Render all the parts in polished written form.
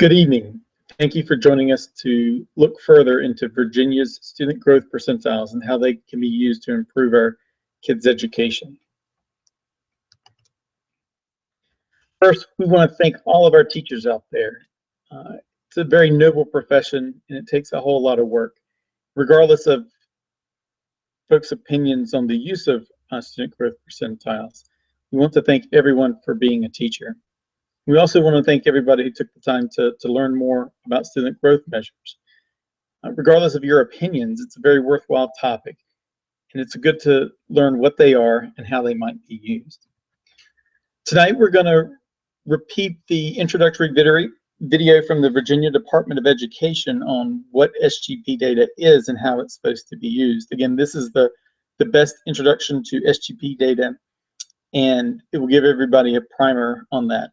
Good evening. Thank you for joining us to look further into Virginia's student growth percentiles and how they can be used to improve our kids' education. First, we want to thank all of our teachers out there. It's a very noble profession and it takes a whole lot of work. Regardless of folks' opinions on the use of student growth percentiles, we want to thank everyone for being a teacher. We also want to thank everybody who took the time to learn more about student growth measures. Regardless of your opinions, it's a very worthwhile topic, and it's good to learn what they are and how they might be used. Tonight, we're going to repeat the introductory video from the Virginia Department of Education on what SGP data is and how it's supposed to be used. Again, this is the best introduction to SGP data, and it will give everybody a primer on that.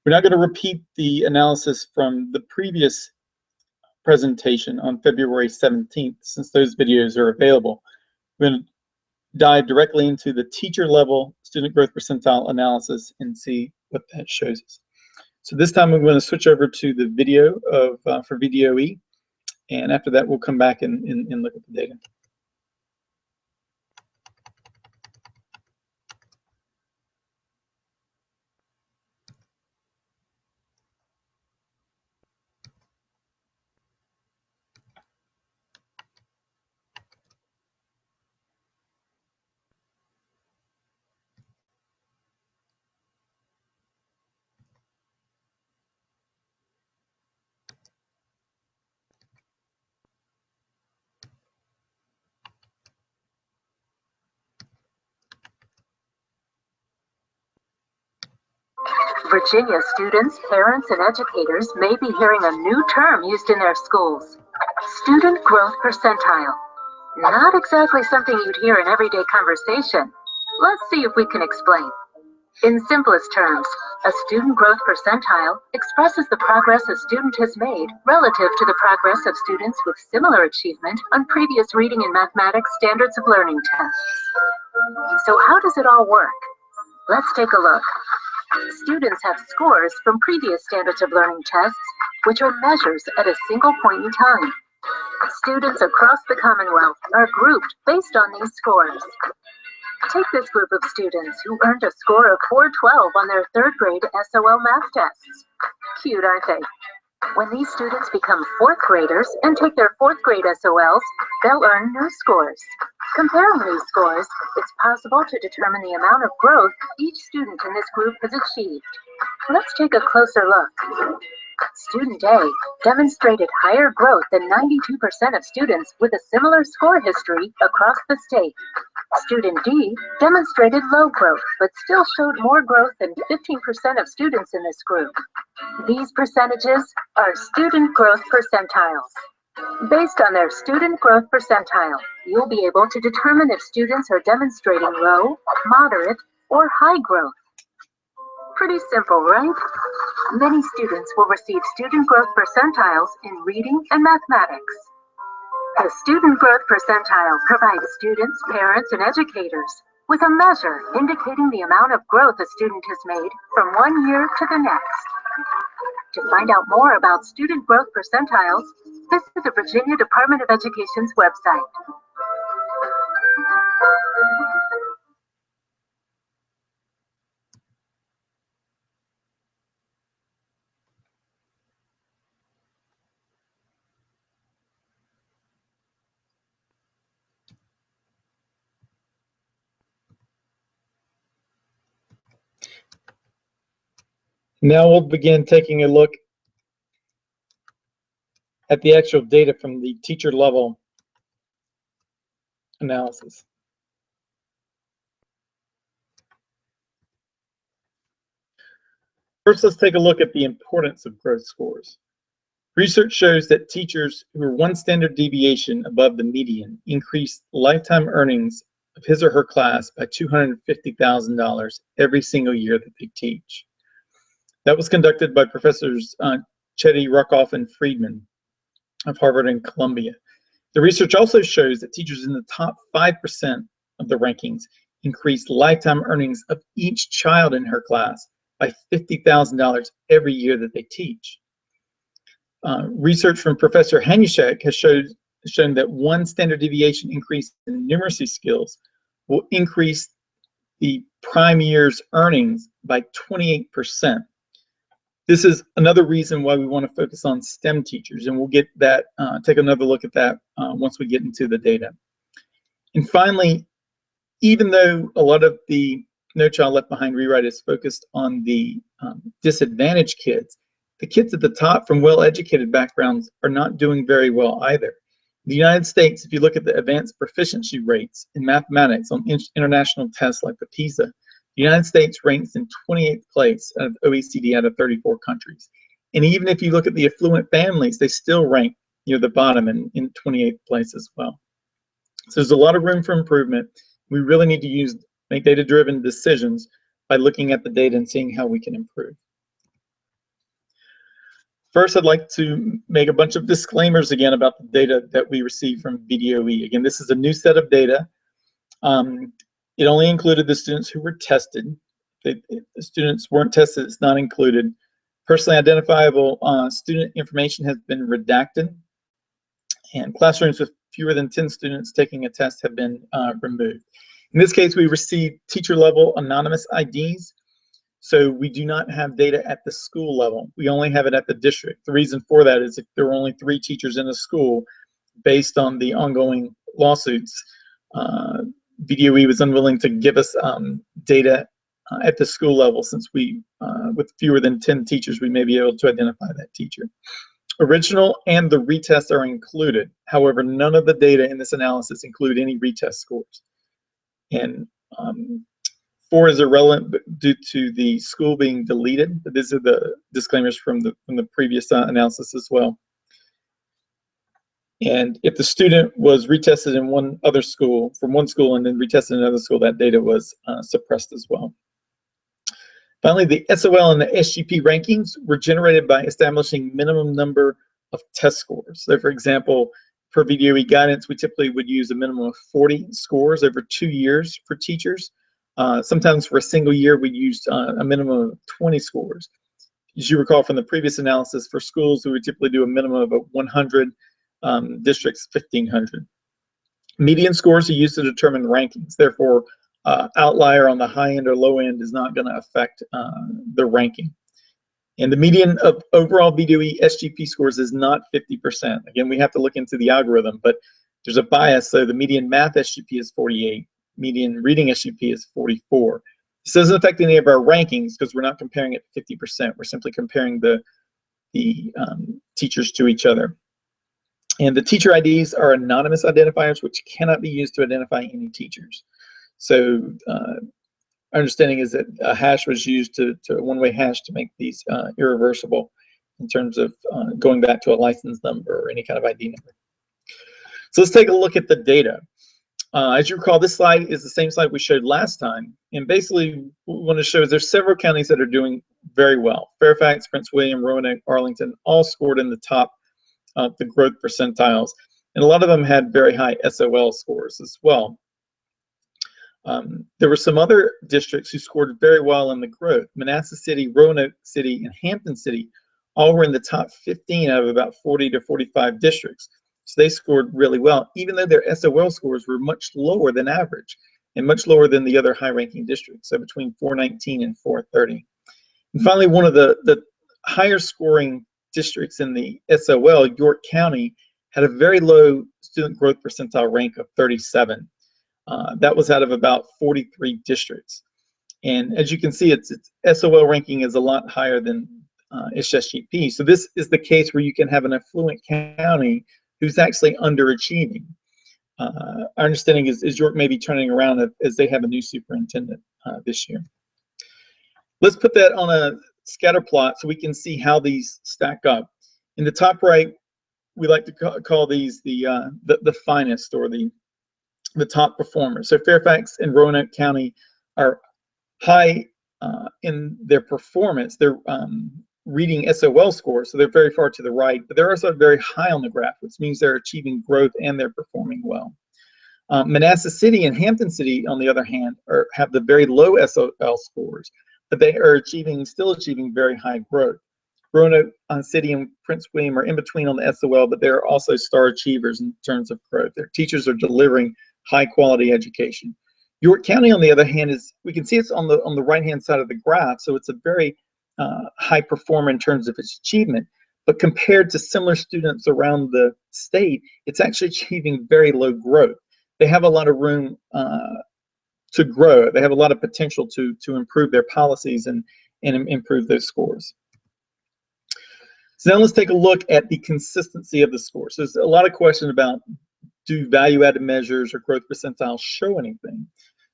We're not going to repeat the analysis from the previous presentation on February 17th, since those videos are available. We're going to dive directly into the teacher level student growth percentile analysis and see what that shows us. So this time I'm going to switch over to the video for VDOE, and after that we'll come back and look at the data. Virginia students, parents, and educators may be hearing a new term used in their schools: student growth percentile. Not exactly something you'd hear in everyday conversation. Let's see if we can explain. In simplest terms, a student growth percentile expresses the progress a student has made relative to the progress of students with similar achievement on previous reading and mathematics standards of learning tests. So how does it all work? Let's take a look. Students have scores from previous standards of learning tests, which are measures at a single point in time. Students across the Commonwealth are grouped based on these scores. Take this group of students who earned a score of 412 on their third grade SOL math tests. Cute, aren't they? When these students become fourth graders and take their fourth grade SOLs, they'll earn new scores. Comparing these scores, it's possible to determine the amount of growth each student in this group has achieved. Let's take a closer look. Student A demonstrated higher growth than 92% of students with a similar score history across the state. Student D demonstrated low growth, but still showed more growth than 15% of students in this group. These percentages are student growth percentiles. Based on their student growth percentile, you'll be able to determine if students are demonstrating low, moderate, or high growth. Pretty simple, right? Many students will receive student growth percentiles in reading and mathematics. The student growth percentile provides students, parents, and educators with a measure indicating the amount of growth a student has made from one year to the next. To find out more about student growth percentiles, visit the Virginia Department of Education's website. Now we'll begin taking a look at the actual data from the teacher level analysis. First, let's take a look at the importance of growth scores. Research shows that teachers who are one standard deviation above the median increase lifetime earnings of his or her class by $250,000 every single year that they teach. That was conducted by Professors Chetty, Ruckoff, and Friedman of Harvard and Columbia. The research also shows that teachers in the top 5% of the rankings increase lifetime earnings of each child in her class by $50,000 every year that they teach. Research from Professor Hanushek has shown that one standard deviation increase in numeracy skills will increase the prime year's earnings by 28%. This is another reason why we want to focus on STEM teachers, and we'll get that, take another look at that once we get into the data. And finally, even though a lot of the No Child Left Behind rewrite is focused on the disadvantaged kids, the kids at the top from well-educated backgrounds are not doing very well either. In the United States, if you look at the advanced proficiency rates in mathematics on international tests like the PISA, the United States ranks in 28th place out of OECD out of 34 countries. And even if you look at the affluent families, they still rank near the bottom in 28th place as well. So there's a lot of room for improvement. We really need to make data-driven decisions by looking at the data and seeing how we can improve. First, I'd like to make a bunch of disclaimers again about the data that we received from VDOE. Again, this is a new set of data. It only included the students who were tested. If the students weren't tested, it's not included. Personally identifiable student information has been redacted, and classrooms with fewer than 10 students taking a test have been removed. In this case, we received teacher-level anonymous IDs, so we do not have data at the school level. We only have it at the district. The reason for that is if there were only 3 teachers in a school, based on the ongoing lawsuits, VDOE was unwilling to give us data at the school level, since we, with fewer than 10 teachers, we may be able to identify that teacher. Original and the retest are included. However, none of the data in this analysis include any retest scores. And 4 is irrelevant due to the school being deleted. But these are the disclaimers from the previous analysis as well. And if the student was retested in one other school, from one school, and then retested in another school, that data was suppressed as well. Finally, the SOL and the SGP rankings were generated by establishing minimum number of test scores. So for example, per VDOE guidance, we typically would use a minimum of 40 scores over 2 years for teachers. Sometimes for a single year, we used a minimum of 20 scores. As you recall from the previous analysis, for schools, we would typically do a minimum of 100, districts 1,500. Median scores are used to determine rankings. Therefore, outlier on the high end or low end is not going to affect the ranking. And the median of overall VDOE SGP scores is not 50%. Again, we have to look into the algorithm, but there's a bias. So the median math SGP is 48. Median reading SGP is 44. This doesn't affect any of our rankings because we're not comparing it 50%. We're simply comparing the teachers to each other. And the teacher IDs are anonymous identifiers, which cannot be used to identify any teachers. So our understanding is that a hash was used to a one-way hash to make these irreversible in terms of going back to a license number or any kind of ID number. So let's take a look at the data. As you recall, this slide is the same slide we showed last time. And basically, what we want to show is there's several counties that are doing very well. Fairfax, Prince William, Roanoke, Arlington, all scored in the top the growth percentiles. And a lot of them had very high SOL scores as well. There were some other districts who scored very well in the growth. Manassas City, Roanoke City, and Hampton City all were in the top 15 out of about 40 to 45 districts. So they scored really well, even though their SOL scores were much lower than average and much lower than the other high-ranking districts, so between 419 and 430. And finally, one of the higher scoring districts in the SOL, York County, had a very low student growth percentile rank of 37. That was out of about 43 districts. And as you can see, its SOL ranking is a lot higher than its SGP. So this is the case where you can have an affluent county who's actually underachieving. Our understanding is York may be turning around as they have a new superintendent this year. Let's put that on a scatter plot so we can see how these stack up. In the top right, we like to call these the finest, or the top performers. So Fairfax and Roanoke County are high in their performance. They're reading SOL scores, so they're very far to the right, but they're also very high on the graph, which means they're achieving growth and they're performing well. Manassas City and Hampton City, on the other hand, have the very low SOL scores, but they are still achieving very high growth. Roanoke City and Prince William are in between on the SOL, but they're also star achievers in terms of growth. Their teachers are delivering high quality education. York County, on the other hand, we can see it's on the right hand side of the graph, so it's a very high performer in terms of its achievement. But compared to similar students around the state, it's actually achieving very low growth. They have a lot of room to grow. They have a lot of potential to improve their policies and improve those scores. So now let's take a look at the consistency of the scores. So there's a lot of question about, do value-added measures or growth percentiles show anything?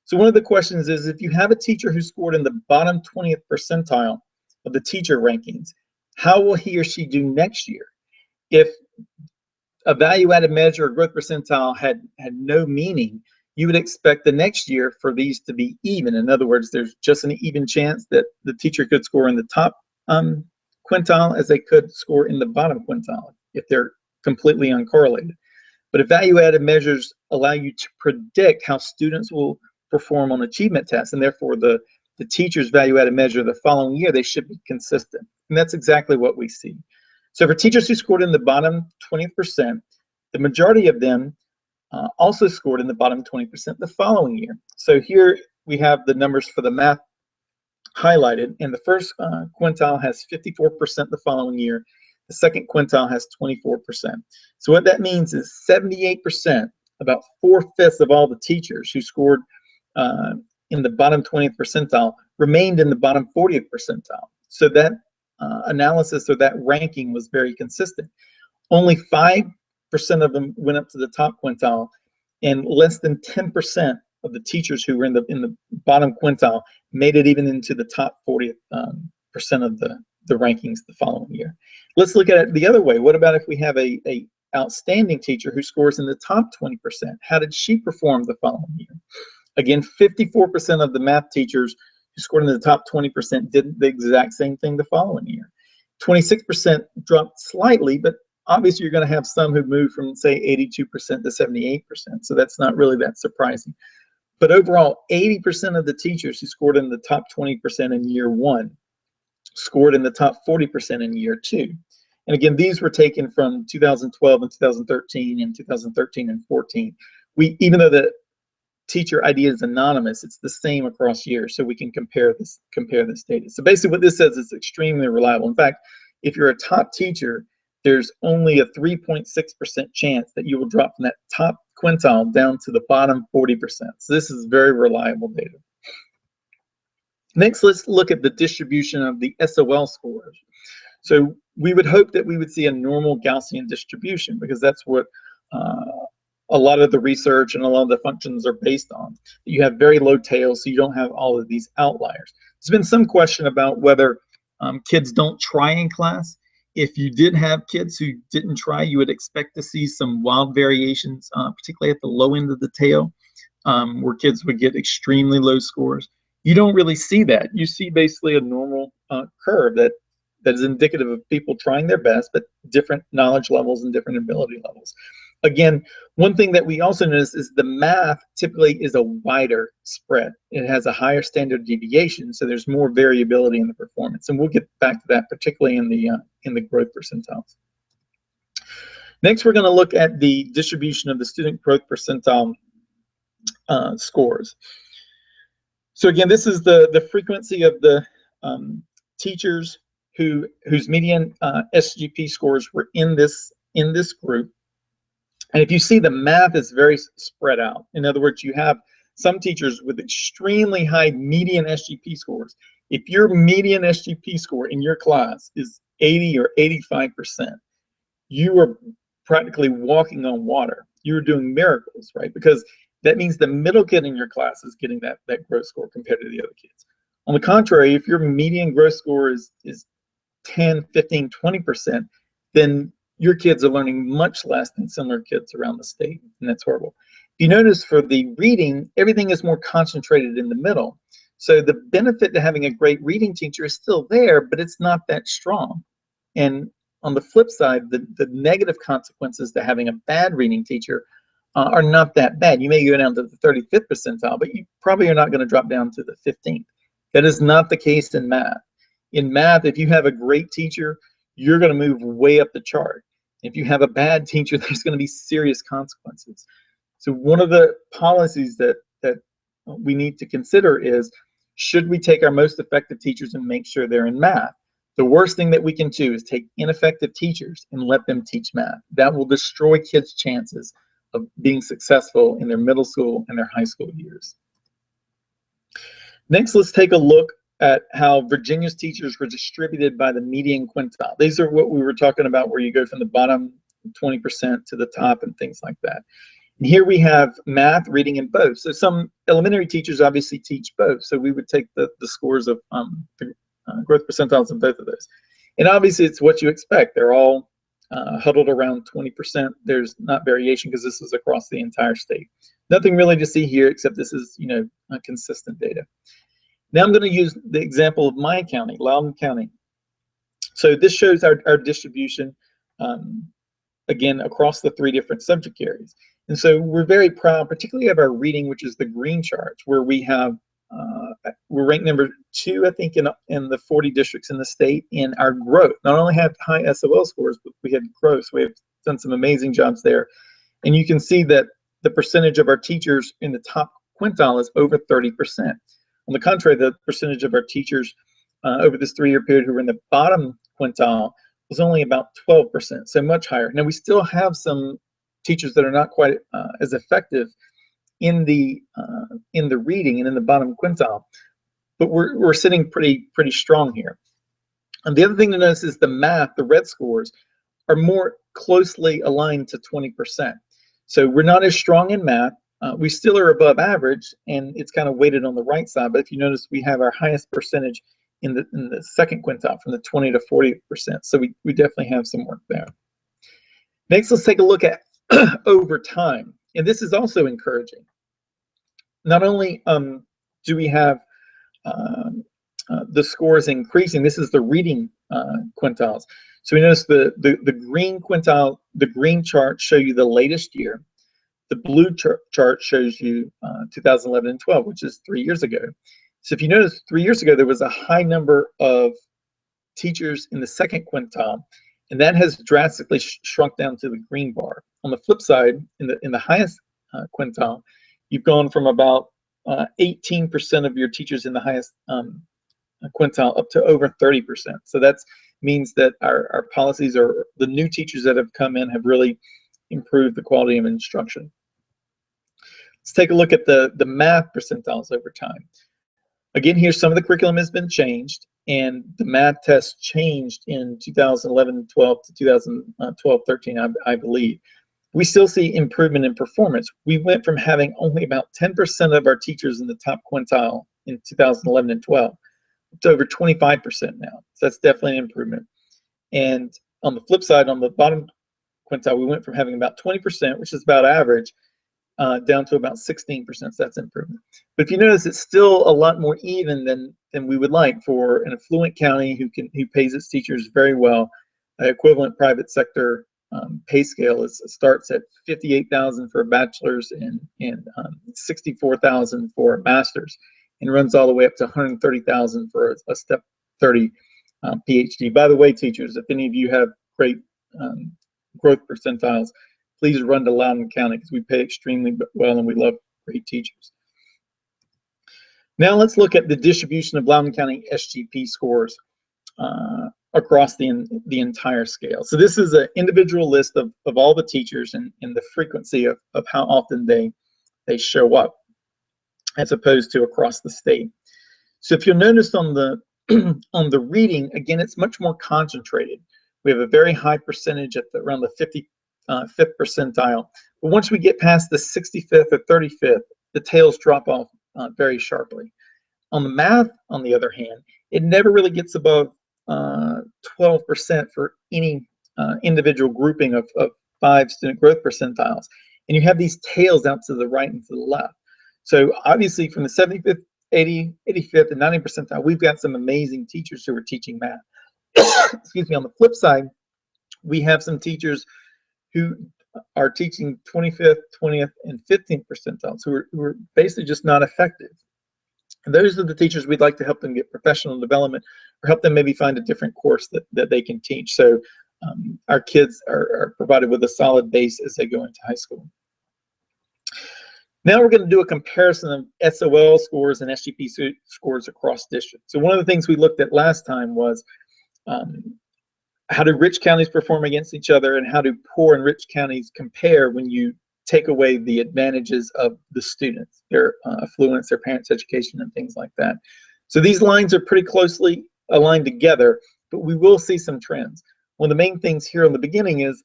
So one of the questions is, if you have a teacher who scored in the bottom 20th percentile of the teacher rankings, how will he or she do next year? If a value-added measure or growth percentile had no meaning, you would expect the next year for these to be even. In other words, there's just an even chance that the teacher could score in the top quintile as they could score in the bottom quintile if they're completely uncorrelated. But if value-added measures allow you to predict how students will perform on achievement tests, and therefore the teacher's value-added measure the following year, they should be consistent. And that's exactly what we see. So for teachers who scored in the bottom 20%, the majority of them also scored in the bottom 20% the following year. So here we have the numbers for the math highlighted, and the first quintile has 54% the following year. The second quintile has 24%. So what that means is 78%, about 4/5 of all the teachers who scored in the bottom 20th percentile remained in the bottom 40th percentile. So that analysis or that ranking was very consistent. Only 5% of them went up to the top quintile, and less than 10% of the teachers who were in the bottom quintile made it even into the top 40% of the rankings the following year. Let's look at it the other way. What about if we have a outstanding teacher who scores in the top 20%? How did she perform the following year? Again, 54% of the math teachers who scored in the top 20% did the exact same thing the following year. 26% dropped slightly, but obviously you're going to have some who move from, say, 82% to 78%, so that's not really that surprising. But overall, 80% of the teachers who scored in the top 20% in year one scored in the top 40% in year two. And again, these were taken from 2012 and 2013 and 2013 and 14. Even though the teacher ID is anonymous, it's the same across years, so we can compare this data. So basically what this says is extremely reliable. In fact, if you're a top teacher, there's only a 3.6% chance that you will drop from that top quintile down to the bottom 40%. So this is very reliable data. Next, let's look at the distribution of the SOL scores. So we would hope that we would see a normal Gaussian distribution, because that's what a lot of the research and a lot of the functions are based on. You have very low tails, so you don't have all of these outliers. There's been some question about whether kids don't try in class. If you did have kids who didn't try, you would expect to see some wild variations, particularly at the low end of the tail, where kids would get extremely low scores. You don't really see that. You see basically a normal curve that is indicative of people trying their best, but different knowledge levels and different ability levels. Again, one thing that we also notice is the math typically is a wider spread. It has a higher standard deviation, so there's more variability in the performance. And we'll get back to that, particularly in the growth percentiles. Next, we're going to look at the distribution of the student growth percentile scores. So again, this is the frequency of the teachers whose median SGP scores were in this group. And if you see, the math is very spread out. In other words, you have some teachers with extremely high median SGP scores. If your median SGP score in your class is 80 or 85%, you are practically walking on water. You're doing miracles, right? Because that means the middle kid in your class is getting that growth score compared to the other kids. On the contrary, if your median growth score is 10, 15, 20%, then your kids are learning much less than similar kids around the state, and that's horrible. If you notice, for the reading, everything is more concentrated in the middle. So the benefit to having a great reading teacher is still there, but it's not that strong. And on the flip side, the negative consequences to having a bad reading teacher are not that bad. You may go down to the 35th percentile, but you probably are not going to drop down to the 15th. That is not the case in math. In math, if you have a great teacher, you're going to move way up the chart. If you have a bad teacher, there's going to be serious consequences. So one of the policies that we need to consider is, should we take our most effective teachers and make sure they're in math? The worst thing that we can do is take ineffective teachers and let them teach math. That will destroy kids' chances of being successful in their middle school and their high school years. Next, let's take a look at how Virginia's teachers were distributed by the median quintile. These are what we were talking about, where you go from the bottom 20% to the top and things like that. And here we have math, reading, and both. So some elementary teachers obviously teach both. So we would take the scores of the growth percentiles of both of those. And obviously it's what you expect. They're all huddled around 20%. There's not variation because this is across the entire state. Nothing really to see here, except this is, you know, consistent data. Now I'm going to use the example of my county, Loudoun County. So this shows our distribution, again, across the 3 different subject areas. And so we're very proud, particularly of our reading, which is the green charts, where we have, we're ranked number 2, I think, in the 40 districts in the state in our growth. Not only have high SOL scores, but we have growth. So we have done some amazing jobs there. And you can see that the percentage of our teachers in the top quintile is over 30%. On the contrary, the percentage of our teachers over this 3-year period who were in the bottom quintile was only about 12%, so much higher. Now we still have some teachers that are not quite as effective in the reading and in the bottom quintile, but we're sitting pretty strong here. And the other thing to notice is the math, the red scores, are more closely aligned to 20%. So we're not as strong in math. We still are above average, and it's kind of weighted on the right side. But if you notice, we have our highest percentage in the second quintile, from the 20 to 40%. So we definitely have some work there. Next, let's take a look at over time, and this is also encouraging. Not only do we have the scores increasing, this is the reading quintiles. So we notice the green quintile, the green charts show you the latest year. The blue chart shows you 2011 and 12, which is 3 years ago. So if you notice, 3 years ago, there was a high number of teachers in the second quintile, and that has drastically shrunk down to the green bar. On the flip side, in the highest quintile, you've gone from about 18% of your teachers in the highest quintile up to over 30%. So that means that our policies, or the new teachers that have come in, have really improved the quality of instruction. Let's take a look at the math percentiles over time. Again, here some of the curriculum has been changed, and the math test changed in 2011-12 to 2012-13, I believe. We still see improvement in performance. We went from having only about 10% of our teachers in the top quintile in 2011 and 12 to over 25% now. So that's definitely an improvement. And on the flip side, on the bottom quintile, we went from having about 20%, which is about average, down to about 16%. So that's improvement. But if you notice, it's still a lot more even than we would like for an affluent county who pays its teachers very well. Equivalent private sector pay scale starts at $58,000 for a bachelor's and $64,000 for a master's, and runs all the way up to $130,000 for a step 30 PhD. By the way, teachers, if any of you have great growth percentiles, please run to Loudoun County, because we pay extremely well and we love great teachers. Now let's look at the distribution of Loudoun County SGP scores across the entire scale. So this is an individual list of all the teachers and the frequency of how often they show up, as opposed to across the state. So if you'll notice on the on the reading, again, it's much more concentrated. We have a very high percentage at around the 55th percentile. But once we get past the 65th or 35th, the tails drop off very sharply. On the math, on the other hand, it never really gets above 12% for any individual grouping of 5 student growth percentiles. And you have these tails out to the right and to the left. So obviously from the 75th, 80th, 85th, and 90th percentile, we've got some amazing teachers who are teaching math. Excuse me. On the flip side, we have some teachers who are teaching 25th, 20th, and 15th percentiles who are basically just not effective. And those are the teachers we'd like to help them get professional development, or help them maybe find a different course that they can teach. So our kids are provided with a solid base as they go into high school. Now we're going to do a comparison of SOL scores and SGP scores across districts. So one of the things we looked at last time was how do rich counties perform against each other, and how do poor and rich counties compare when you take away the advantages of the students, their affluence, their parents' education, and things like that. So these lines are pretty closely aligned together, but we will see some trends. One of the main things here in the beginning is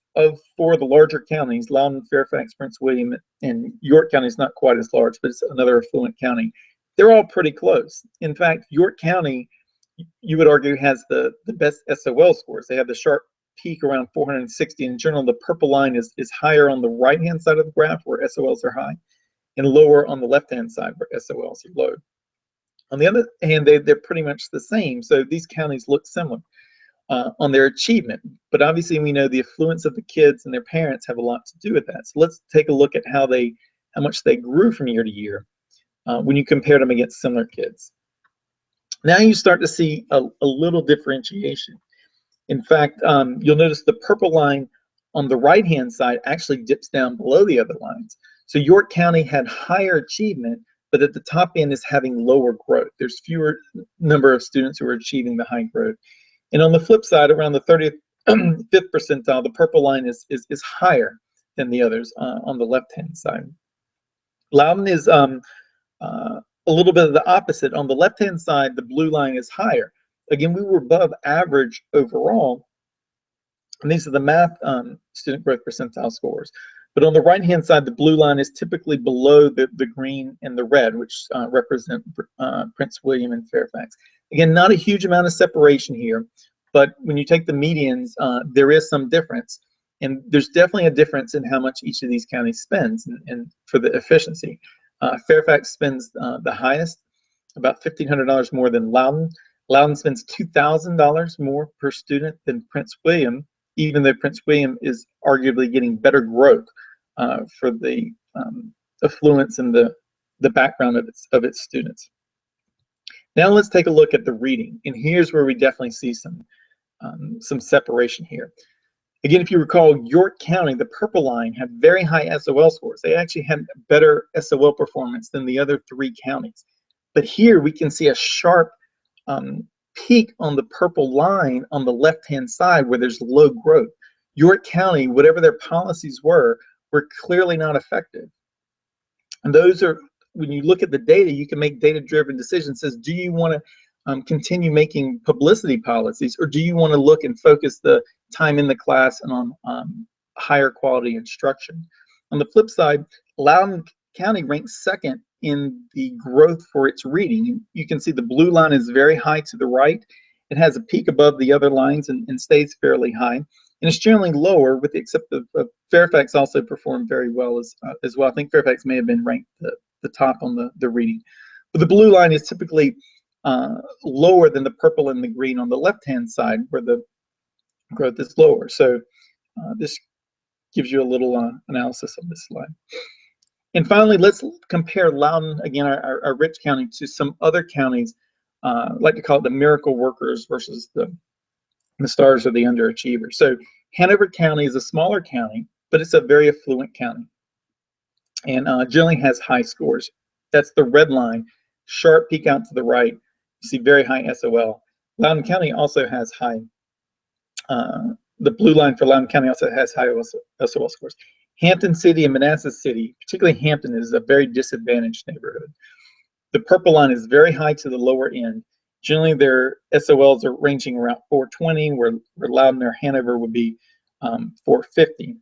for the larger counties, Loudoun, Fairfax, Prince William, and York County is not quite as large, but it's another affluent county. They're all pretty close. In fact, York County, you would argue, has the best SOL scores. They have the sharp peak around 460. In general, the purple line is higher on the right-hand side of the graph where SOLs are high, and lower on the left-hand side where SOLs are low. On the other hand, they're pretty much the same, so these counties look similar on their achievement. But obviously, we know the affluence of the kids and their parents have a lot to do with that. So let's take a look at how much they grew from year to year when you compare them against similar kids. Now you start to see a little differentiation. In fact, you'll notice the purple line on the right-hand side actually dips down below the other lines. So York County had higher achievement, but at the top end is having lower growth. There's fewer number of students who are achieving the high growth. And on the flip side, around the 35th percentile, the purple line is higher than the others on the left-hand side. Loudoun is a little bit of the opposite. On the left-hand side, the blue line is higher. Again, we were above average overall, and these are the math student growth percentile scores. But on the right-hand side, the blue line is typically below the green and the red, which represent Prince William and Fairfax. Again, not a huge amount of separation here, but when you take the medians, there is some difference. And there's definitely a difference in how much each of these counties spends and for the efficiency. Fairfax spends the highest, about $1,500 more than Loudoun. Loudoun spends $2,000 more per student than Prince William, even though Prince William is arguably getting better growth for the affluence and the background of its students. Now let's take a look at the reading, and here's where we definitely see some separation here. Again, if you recall, York County, the purple line, had very high SOL scores. They actually had better SOL performance than the other three counties. But here we can see a sharp peak on the purple line on the left-hand side where there's low growth. York County, whatever their policies were clearly not effective. And those are, when you look at the data, you can make data-driven decisions. It says, do you want to continue making publicity policies, or do you want to look and focus the time in the class and on higher quality instruction? On the flip side, Loudoun County ranks second in the growth for its reading. You can see the blue line is very high to the right. It has a peak above the other lines and stays fairly high. And it's generally lower, with the exception of Fairfax also performed very well as well. I think Fairfax may have been ranked the top on the reading. But the blue line is typically lower than the purple and the green on the left-hand side, where the growth is lower. So this gives you a little analysis of this slide. And finally, let's compare Loudoun, again, our rich county, to some other counties. I like to call it the miracle workers versus the stars or the underachievers. So Hanover County is a smaller county, but it's a very affluent county, and generally has high scores. That's the red line, sharp peak out to the right. You see very high SOL. Loudoun County also has high, the blue line for Loudoun County also has high SOL scores. Hampton City and Manassas City, particularly Hampton, is a very disadvantaged neighborhood. The purple line is very high to the lower end. Generally, their SOLs are ranging around 420, where Loudoun or Hanover would be 450.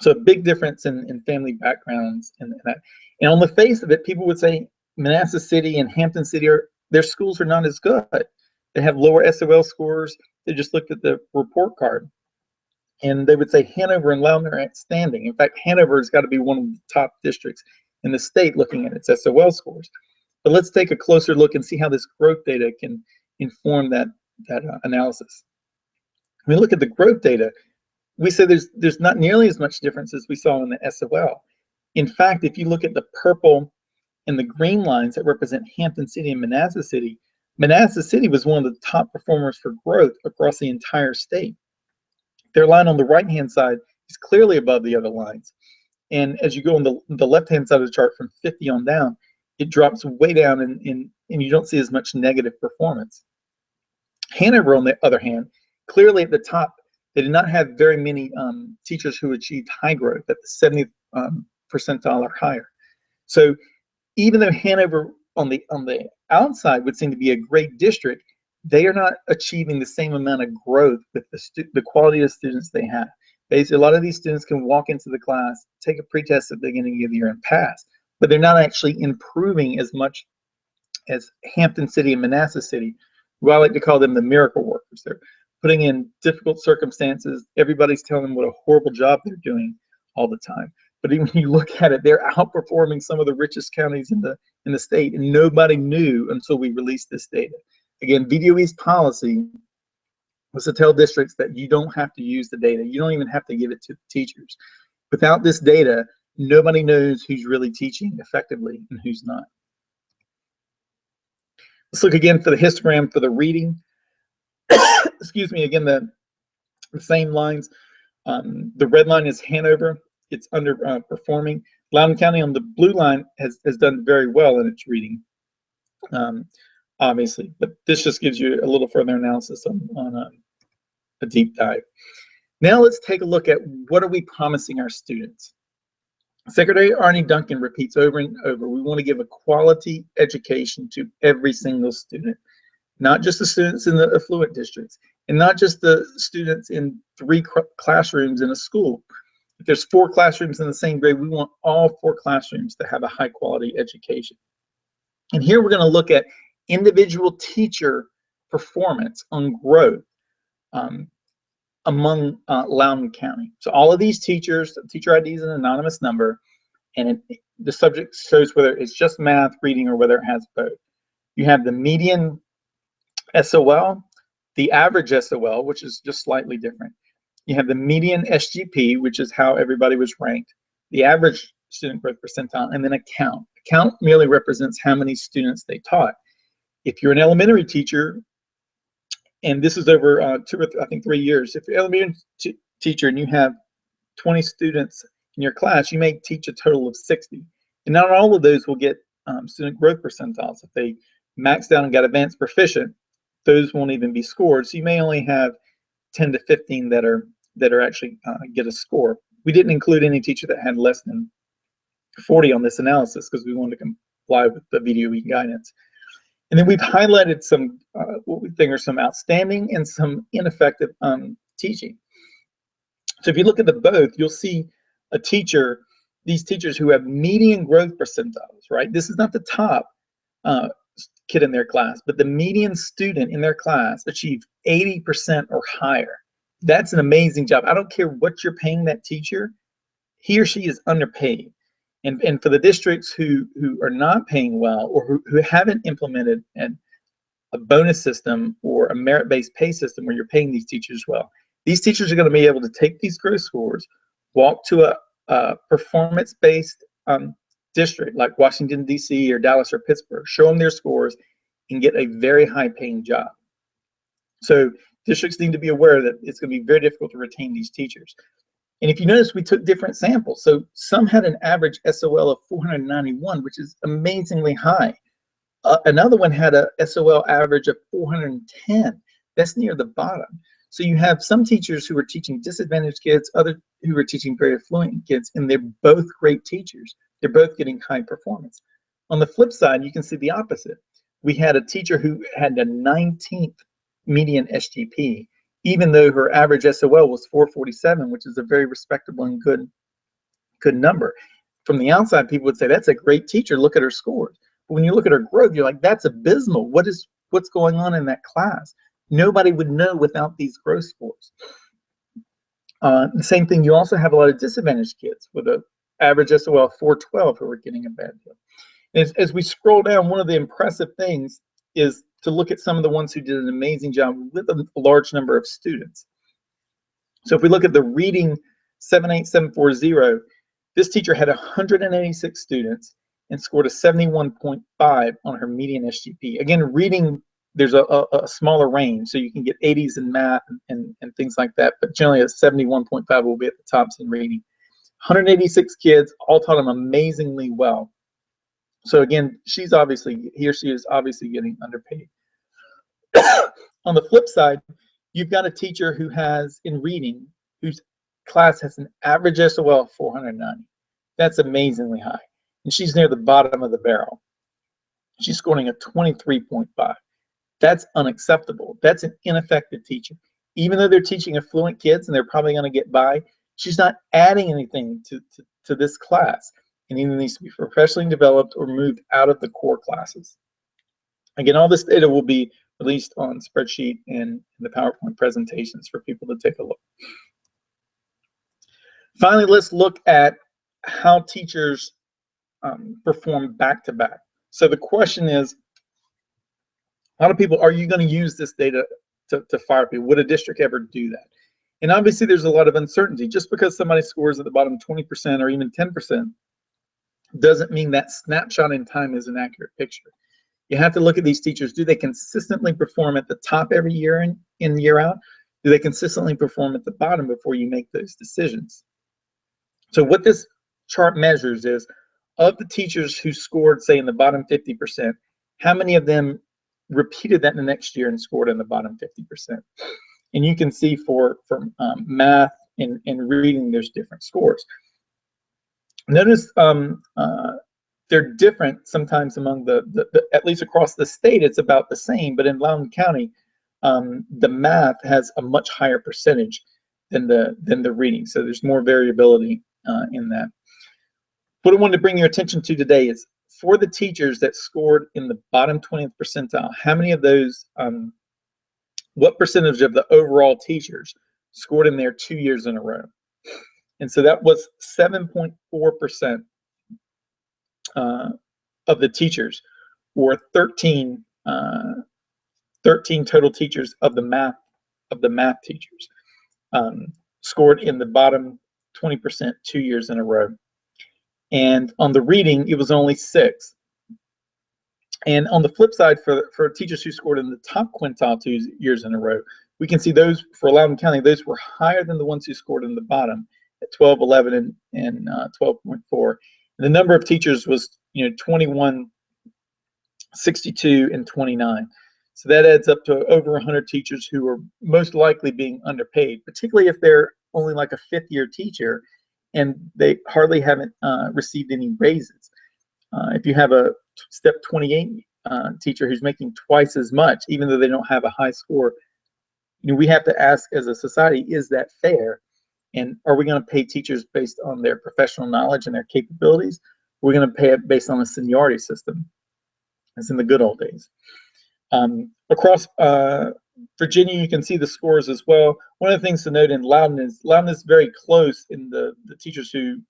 So a big difference in family backgrounds and that. And on the face of it, people would say Manassas City and Hampton City, their schools are not as good. They have lower SOL scores. They just looked at the report card, and they would say Hanover and Loudoun are outstanding. In fact, Hanover has got to be one of the top districts in the state looking at its SOL scores. But let's take a closer look and see how this growth data can inform that analysis. When we look at the growth data, we say there's not nearly as much difference as we saw in the SOL. In fact, if you look at the purple and the green lines that represent Hampton City and Manassas City, Manassas City was one of the top performers for growth across the entire state. Their line on the right-hand side is clearly above the other lines. And as you go on the left-hand side of the chart from 50 on down, it drops way down and you don't see as much negative performance. Hanover, on the other hand, clearly at the top, they did not have very many teachers who achieved high growth at the 70th percentile or higher. So even though Hanover on the outside would seem to be a great district, they are not achieving the same amount of growth with the quality of students they have. Basically, a lot of these students can walk into the class, take a pretest at the beginning of the year and pass, but they're not actually improving as much as Hampton City and Manassas City, who I like to call them the miracle workers. They're putting in difficult circumstances. Everybody's telling them what a horrible job they're doing all the time. But even when you look at it, they're outperforming some of the richest counties in the state, and nobody knew until we released this data. Again, VDOE's policy was to tell districts that you don't have to use the data. You don't even have to give it to the teachers. Without this data, nobody knows who's really teaching effectively and who's not. Let's look again for the histogram for the reading. Excuse me, again, the same lines. The red line is Hanover. It's underperforming. Loudoun County on the blue line has done very well in its reading, obviously, but this just gives you a little further analysis on a deep dive. Now let's take a look at what are we promising our students. Secretary Arnie Duncan repeats over and over, we want to give a quality education to every single student, not just the students in the affluent districts, and not just the students in 3 classrooms in a school. If there's 4 classrooms in the same grade, we want all 4 classrooms to have a high quality education. And here we're going to look at individual teacher performance on growth among Loudoun County. So all of these teachers, teacher ID is an anonymous number, and the subject shows whether it's just math, reading, or whether it has both. You have the median SOL, the average SOL, which is just slightly different. You have the median SGP, which is how everybody was ranked, the average student growth percentile, and then a count. A count merely represents how many students they taught. If you're an elementary teacher, and this is over 2 or 3 years, if you're an elementary teacher and you have 20 students in your class, you may teach a total of 60. And not all of those will get student growth percentiles. If they maxed out and got advanced proficient, those won't even be scored. So you may only have 10 to 15 that are actually get a score. We didn't include any teacher that had less than 40 on this analysis because we wanted to comply with the VDOE guidance. And then we've highlighted some what we think are some outstanding and some ineffective teaching. So if you look at the both, you'll see a teacher, these teachers who have median growth percentiles, right? This is not the top kid in their class, but the median student in their class achieved 80% or higher. That's an amazing job. I don't care what you're paying that teacher, he or she is underpaid. And for the districts who are not paying well, or who haven't implemented a bonus system or a merit-based pay system where you're paying these teachers well, these teachers are going to be able to take these growth scores, walk to a performance-based district like Washington, D.C. or Dallas or Pittsburgh, show them their scores, and get a very high-paying job. So districts need to be aware that it's going to be very difficult to retain these teachers. And if you notice, we took different samples. So some had an average SOL of 491, which is amazingly high. Another one had a SOL average of 410. That's near the bottom. So you have some teachers who are teaching disadvantaged kids, others who are teaching very affluent kids, and they're both great teachers. They're both getting high performance. On the flip side, you can see the opposite. We had a teacher who had a 19th median SGP, even though her average SOL was 447, which is a very respectable and good number. From the outside, people would say, that's a great teacher, look at her scores. But when you look at her growth, you're like, that's abysmal. What's going on in that class? Nobody would know without these growth scores. The same thing, you also have a lot of disadvantaged kids with an average SOL of 412 who are getting a bad deal. As we scroll down, one of the impressive things is to look at some of the ones who did an amazing job with a large number of students. So if we look at the reading 78740, this teacher had 186 students and scored a 71.5 on her median SGP. Again, reading there's a smaller range, so you can get 80s in math and things like that, but generally a 71.5 will be at the tops in reading. 186 kids, all taught them amazingly well. So again, he or she is obviously getting underpaid. On the flip side, you've got a teacher who has, in reading, whose class has an average SOL of 490. That's amazingly high. And she's near the bottom of the barrel. She's scoring a 23.5. That's unacceptable. That's an ineffective teacher. Even though they're teaching affluent kids and they're probably going to get by, she's not adding anything to this class. And either needs to be professionally developed or moved out of the core classes. Again, all this data will be released on spreadsheet and the PowerPoint presentations for people to take a look. Finally, let's look at how teachers perform back to back. So the question is, a lot of people, are you going to use this data to fire people? Would a district ever do that? And obviously there's a lot of uncertainty. Just because somebody scores at the bottom 20% or even 10% doesn't mean that snapshot in time is an accurate picture. You have to look at these teachers. Do they consistently perform at the top every year in year out? Do they consistently perform at the bottom before you make those decisions? So what this chart measures is, of the teachers who scored, say, in the bottom 50%, how many of them repeated that in the next year and scored in the bottom 50%? And you can see for math and reading, there's different scores. Notice they're different sometimes among at least across the state, it's about the same, but in Loudoun County, the math has a much higher percentage than the reading. So there's more variability in that. What I wanted to bring your attention to today is, for the teachers that scored in the bottom 20th percentile, how many of those, what percentage of the overall teachers scored in there 2 years in a row? And so that was 7.4% of the teachers, or 13 total teachers of the math teachers scored in the bottom 20% 2 years in a row. And on the reading, it was only 6. And on the flip side, for teachers who scored in the top quintile 2 years in a row, we can see those for Loudoun County, those were higher than the ones who scored in the bottom at 12, 11, and 12.4. And the number of teachers was 21, 62, and 29. So that adds up to over 100 teachers who are most likely being underpaid, particularly if they're only like a 5th-year teacher and they hardly haven't received any raises. If you have a step 28 teacher who's making twice as much, even though they don't have a high score, we have to ask as a society, is that fair? And are we going to pay teachers based on their professional knowledge and their capabilities? We're going to pay it based on a seniority system, as in the good old days. Across Virginia, you can see the scores as well. One of the things to note in Loudoun is very close in the teachers who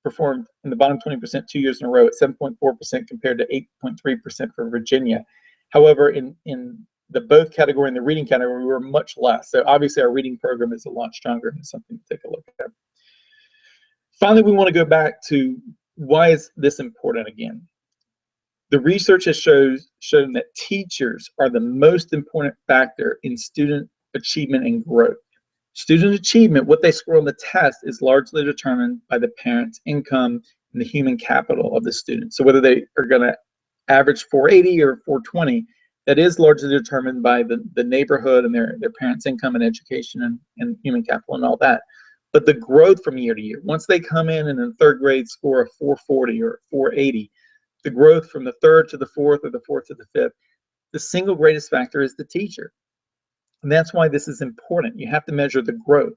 performed in the bottom 20% 2 years in a row at 7.4% compared to 8.3% for Virginia. However, in the both category and the reading category, we were much less. So obviously our reading program is a lot stronger, and it's something to take a look at. Finally, we want to go back to, why is this important again? The research has shown that teachers are the most important factor in student achievement and growth. Student achievement, what they score on the test, is largely determined by the parents' income and the human capital of the student. So whether they are going to average 480 or 420, that is largely determined by the neighborhood and their parents' income and education and human capital and all that. But the growth from year to year, once they come in and in 3rd grade score a 440 or 480, the growth from the 3rd to the 4th or the 4th to the 5th, the single greatest factor is the teacher. And that's why this is important. You have to measure the growth.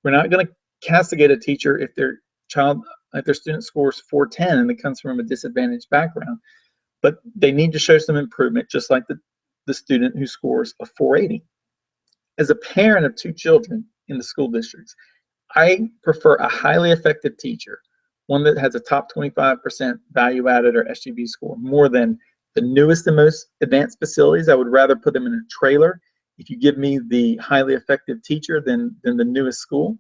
We're not going to castigate a teacher if their student scores 410 and it comes from a disadvantaged background. But they need to show some improvement, just like the student who scores a 480. As a parent of 2 children in the school districts, I prefer a highly effective teacher, one that has a top 25% value added or SGP score, more than the newest and most advanced facilities. I would rather put them in a trailer if you give me the highly effective teacher than the newest school.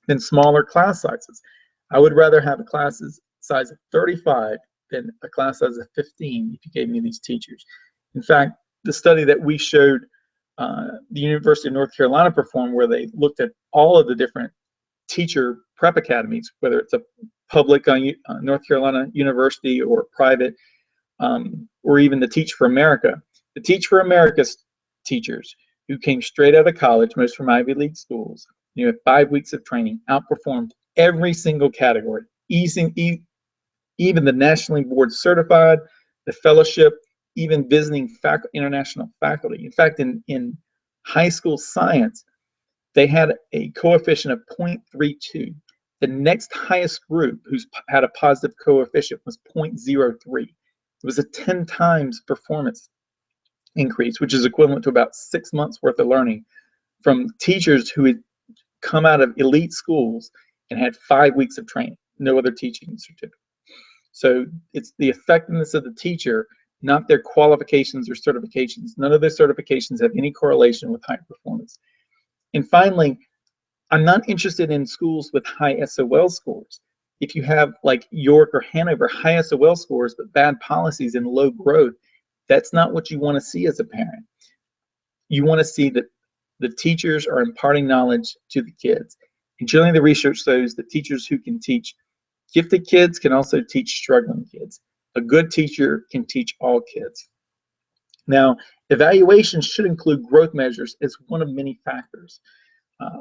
Than smaller class sizes. I would rather have a class size of 35 than a class size of 15 if you gave me these teachers. In fact, the study that we showed the University of North Carolina performed, where they looked at all of the different teacher prep academies, whether it's a public North Carolina university or private, or even the Teach for America. The Teach for America's teachers who came straight out of college, most from Ivy League schools, 5 weeks of training, outperformed every single category, even the nationally board certified, the fellowship, even visiting international faculty. In fact, in high school science, they had a coefficient of 0.32. The next highest group who's had a positive coefficient was 0.03. It was a 10 times performance increase, which is equivalent to about 6 months worth of learning from teachers who had come out of elite schools and had 5 weeks of training, no other teaching certificate. So it's the effectiveness of the teacher, not their qualifications or certifications. None of their certifications have any correlation with high performance. And finally, I'm not interested in schools with high SOL scores. If you have, like York or Hanover, high SOL scores but bad policies and low growth, that's not what you want to see as a parent. You want to see that the teachers are imparting knowledge to the kids. And generally the research shows that teachers who can teach gifted kids can also teach struggling kids. A good teacher can teach all kids. Now, evaluation should include growth measures as one of many factors.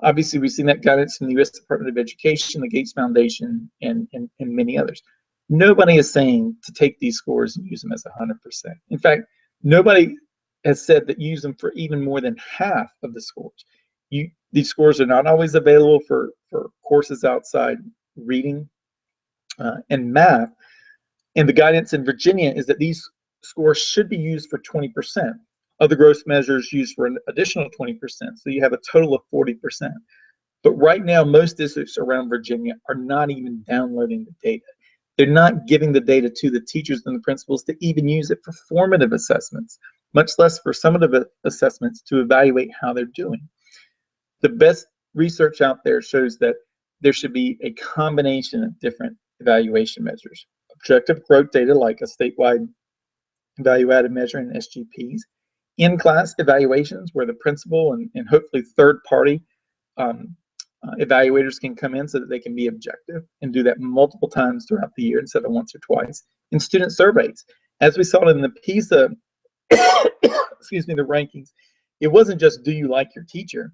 Obviously, we've seen that guidance from the U.S. Department of Education, the Gates Foundation, and many others. Nobody is saying to take these scores and use them as 100%. In fact, nobody has said that use them for even more than half of the scores. These scores are not always available for courses outside reading and math. And the guidance in Virginia is that these scores should be used for 20%. Other growth measures used for an additional 20%. So you have a total of 40%. But right now, most districts around Virginia are not even downloading the data. They're not giving the data to the teachers and the principals to even use it for formative assessments, much less for summative assessments to evaluate how they're doing. The best research out there shows that there should be a combination of different evaluation measures. Objective growth data, like a statewide value-added measure in SGPs, in-class evaluations where the principal and hopefully third-party evaluators can come in so that they can be objective and do that multiple times throughout the year instead of once or twice. In student surveys, as we saw in the PISA, excuse me, the rankings, it wasn't just do you like your teacher,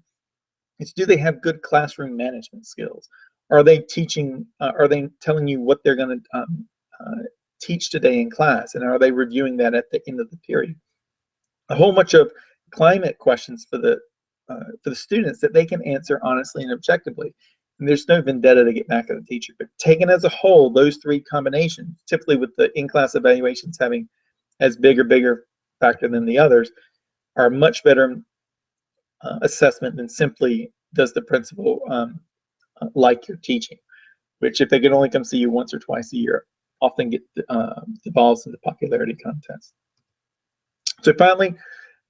it's do they have good classroom management skills? Are they teaching, are they telling you what they're going to teach today in class, and are they reviewing that at the end of the period? A whole bunch of climate questions for the students that they can answer honestly and objectively. And there's no vendetta to get back at the teacher, but taken as a whole, those three combinations, typically with the in-class evaluations having as bigger factor than the others, are a much better assessment than simply does the principal like your teaching, which if they can only come see you once or twice a year, often devolves into popularity contests. So finally,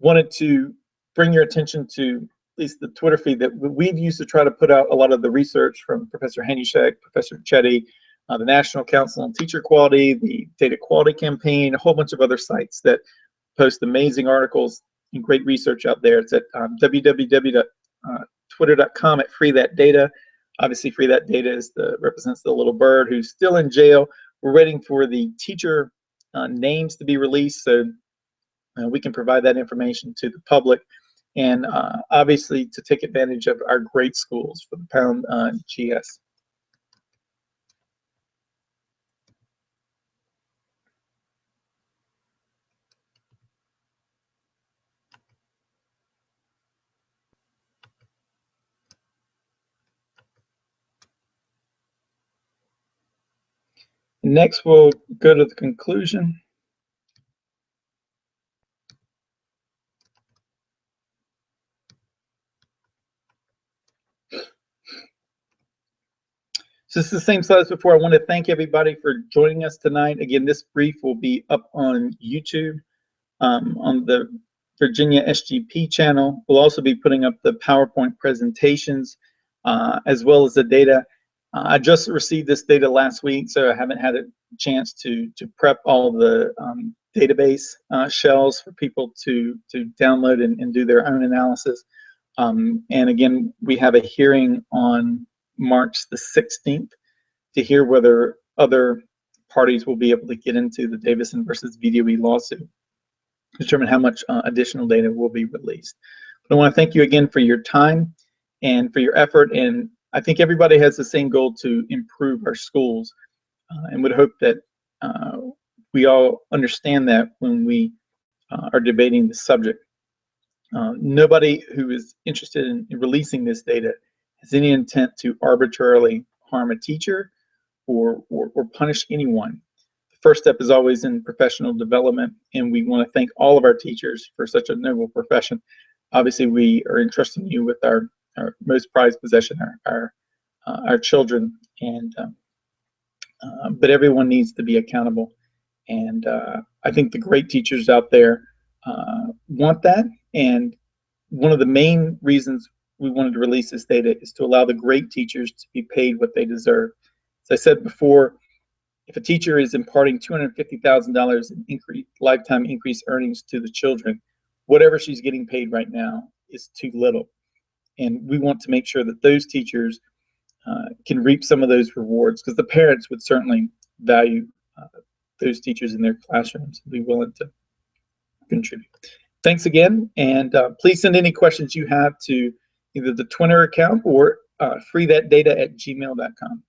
wanted to bring your attention to at least the Twitter feed that we've used to try to put out a lot of the research from Professor Hanushek, Professor Chetty, the National Council on Teacher Quality, the Data Quality Campaign, a whole bunch of other sites that post amazing articles and great research out there. It's at www.twitter.com/freethatdata. Obviously, freethatdata represents the little bird who's still in jail. We're waiting for the teacher names to be released so we can provide that information to the public, and obviously to take advantage of our great schools for the Pound GS. Next, we'll go to the conclusion. So it's the same slide as before. I want to thank everybody for joining us tonight. Again, this brief will be up on YouTube on the Virginia SGP channel. We'll also be putting up the PowerPoint presentations as well as the data. I just received this data last week, so I haven't had a chance to prep all the database shells for people to download and do their own analysis. And again, we have a hearing on March the 16th to hear whether other parties will be able to get into the Davison versus VDOE lawsuit, determine how much additional data will be released. But I want to thank you again for your time and for your effort. And I think everybody has the same goal to improve our schools, and would hope that we all understand that when we are debating the subject. Nobody who is interested in releasing this data has any intent to arbitrarily harm a teacher or punish anyone. The first step is always in professional development, and we want to thank all of our teachers for such a noble profession. Obviously, we are entrusting you with our most prized possession, our children, and but everyone needs to be accountable. And I think the great teachers out there want that. And one of the main reasons we wanted to release this data is to allow the great teachers to be paid what they deserve. As I said before, if a teacher is imparting $250,000 in lifetime increased earnings to the children, whatever she's getting paid right now is too little. And we want to make sure that those teachers can reap some of those rewards, because the parents would certainly value those teachers in their classrooms and be willing to contribute. Thanks again, and please send any questions you have to either the Twitter account or freethatdata@gmail.com.